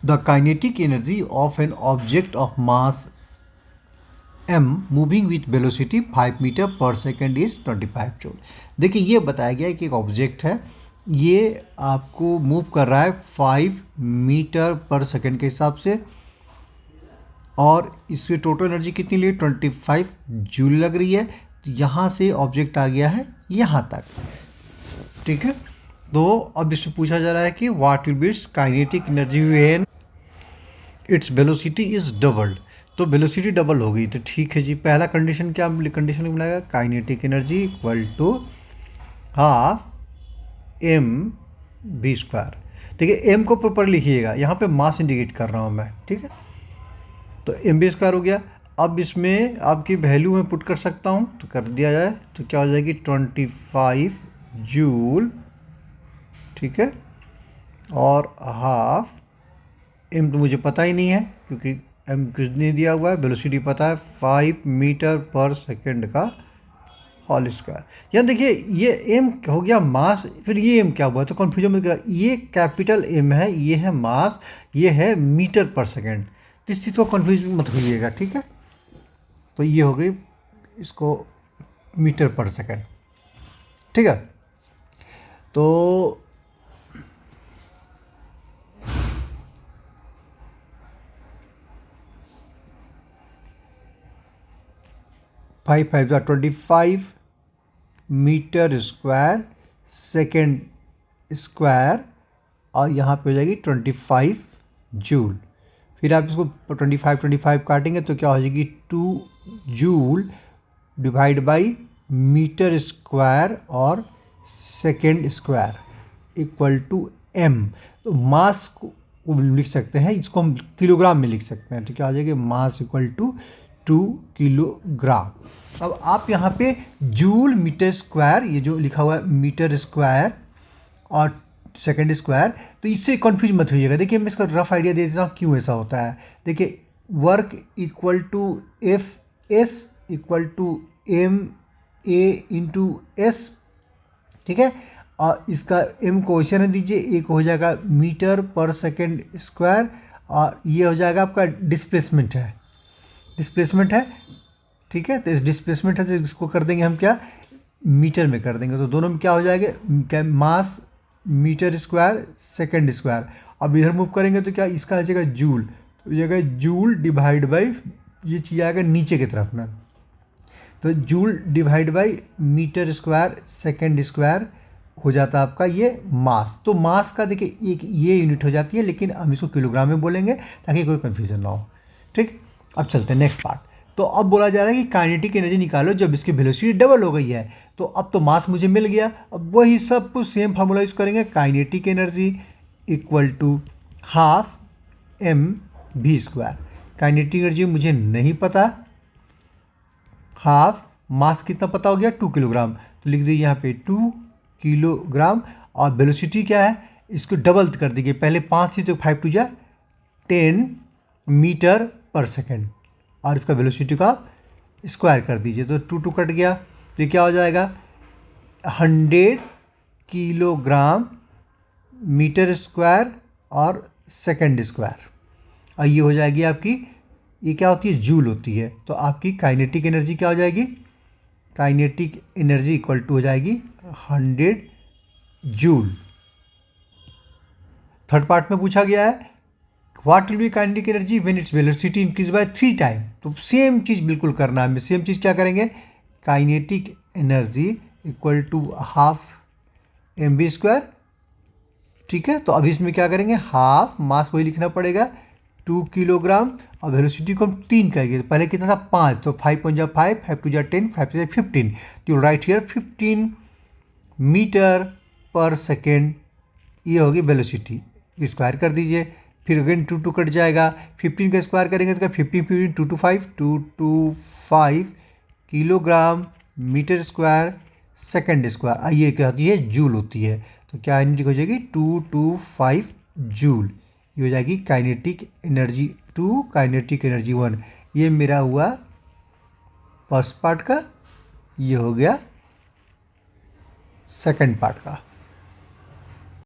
The kinetic energy of an object of mass m moving with velocity 5 metre per second is 25 joule. देखिए ये बताया गया है कि एक ऑब्जेक्ट है, ये आपको मूव कर रहा है 5 मीटर पर सेकेंड के हिसाब से, और इससे टोटल एनर्जी कितनी ली 25 जूल लग रही है। तो यहाँ से ऑब्जेक्ट आ गया है यहाँ तक, ठीक है। तो अब इससे पूछा जा रहा है कि what will be kinetic energy when its velocity is doubled. तो वेलोसिटी डबल हो गई तो ठीक है जी। पहला कंडीशन क्या कंडीशन मिलेगा, kinetic energy equal to half M V square. ठीक है, एम को प्रॉपर लिखिएगा, यहाँ पे मास इंडिकेट कर रहा हूँ मैं, ठीक है। तो एम बी स्क्वायर हो गया। अब इसमें आपकी वैल्यू मैं पुट कर सकता हूँ, तो कर दिया जाए तो क्या हो जाएगी 25 जूल, ठीक है। और हाफ एम तो मुझे पता ही नहीं है क्योंकि एम कुछ नहीं दिया हुआ है, वेलोसिटी पता है 5 मीटर पर सेकेंड का होल स्क्वायर। यहाँ देखिए ये एम हो गया मास, फिर ये एम क्या हुआ तो कन्फ्यूजन में गया। ये कैपिटल एम है, ये है मास, ये है मीटर पर सेकेंड। तो इस चीज़ को कन्फ्यूज मत होइएगा, ठीक है। तो ये हो गई इसको मीटर पर सेकेंड, ठीक है। तो 5 5 25 मीटर स्क्वायर सेकेंड स्क्वायर, और यहाँ पे हो जाएगी 25 जूल। फिर आप इसको 25 काटेंगे तो क्या हो जाएगी 2 joule divide by metre square और second square equal to M. तो मास को लिख सकते हैं, इसको हम किलोग्राम में लिख सकते हैं। तो क्या हो जाएगा मास इक्वल टू 2 किलोग्राम। अब आप यहाँ पे जूल मीटर स्क्वायर, ये जो लिखा हुआ है मीटर स्क्वायर और सेकेंड स्क्वायर, तो इससे कंफ्यूज मत होइएगा। देखिए मैं इसका रफ आइडिया दे देता हूँ क्यों ऐसा होता है। देखिए work equal to F S equal to M A into S, ठीक है। और इसका एम को वैसे न दीजिए, एक हो जाएगा मीटर पर सेकेंड स्क्वायर, और ये हो जाएगा आपका डिस्प्लेसमेंट है, डिस्प्लेसमेंट है, ठीक है। तो इस डिस्प्लेसमेंट है तो इसको कर देंगे हम क्या मीटर में कर देंगे, तो दोनों में क्या हो जाएगा क्या मास मीटर स्क्वायर सेकेंड स्क्वायर। अब इधर मूव करेंगे तो क्या इसका आ जाएगा जूल, तो ये जाएगा जूल डिवाइड बाई, ये चीज़ आएगा नीचे की तरफ में, तो joule divide by metre square second square हो जाता है आपका ये मास। तो मास का देखिए एक ये यूनिट हो जाती है, लेकिन हम इसको किलोग्राम में बोलेंगे ताकि कोई कन्फ्यूजन ना हो, ठीक। अब चलते हैं नेक्स्ट पार्ट। तो अब बोला जा रहा है कि काइनेटिक एनर्जी निकालो जब इसकी वेलोसिटी डबल हो गई है। तो अब तो मास मुझे मिल गया, अब वही सब कुछ सेम फार्मूला यूज करेंगे। Kinetic energy equal to half M V square. Kinetic energy मुझे नहीं पता, हाफ मास कितना पता हो गया 2 किलोग्राम, तो लिख दीजिए यहाँ पे 2 किलोग्राम। और वेलोसिटी क्या है, इसको डबल कर दीजिए, पहले 5 थी तो 5 टू जा 10 मीटर पर सेकेंड, और इसका वेलोसिटी का स्क्वायर कर दीजिए तो 2 कट गया, तो ये क्या हो जाएगा 100 किलोग्राम मीटर स्क्वायर और सेकेंड स्क्वायर। और ये हो जाएगी आपकी, ये क्या होती है जूल होती है। तो आपकी काइनेटिक एनर्जी क्या हो जाएगी, काइनेटिक एनर्जी इक्वल टू हो जाएगी 100 जूल। थर्ड पार्ट में पूछा गया है what will be kinetic energy when its velocity increase by 3 time. तो सेम चीज़ बिल्कुल करना है, सेम चीज़ क्या करेंगे, kinetic energy equal to half M V square, ठीक है। तो अभी इसमें क्या करेंगे, हाफ मास वही लिखना पड़ेगा 2 किलोग्राम, और वेलोसिटी को हम 3 करेंगे। पहले कितना था 5, तो 5 पंजा 5, 5 टू जा 10, 5 टू जा 15, तो right here 15 metre per second, ये होगी वेलोसिटी, स्क्वायर कर दीजिए। फिर अगेन 2 कट जाएगा, 15 का स्क्वायर करेंगे तो क्या 15 15 2 two 5 kilogram metre square second square. आइए क्या होती है जूल होती है, तो क्या यूनिट हो जाएगी 225 जूल। ये हो जाएगी काइनेटिक एनर्जी 2, काइनेटिक एनर्जी 1। ये मेरा हुआ फर्स्ट पार्ट का, ये हो गया सेकंड पार्ट का।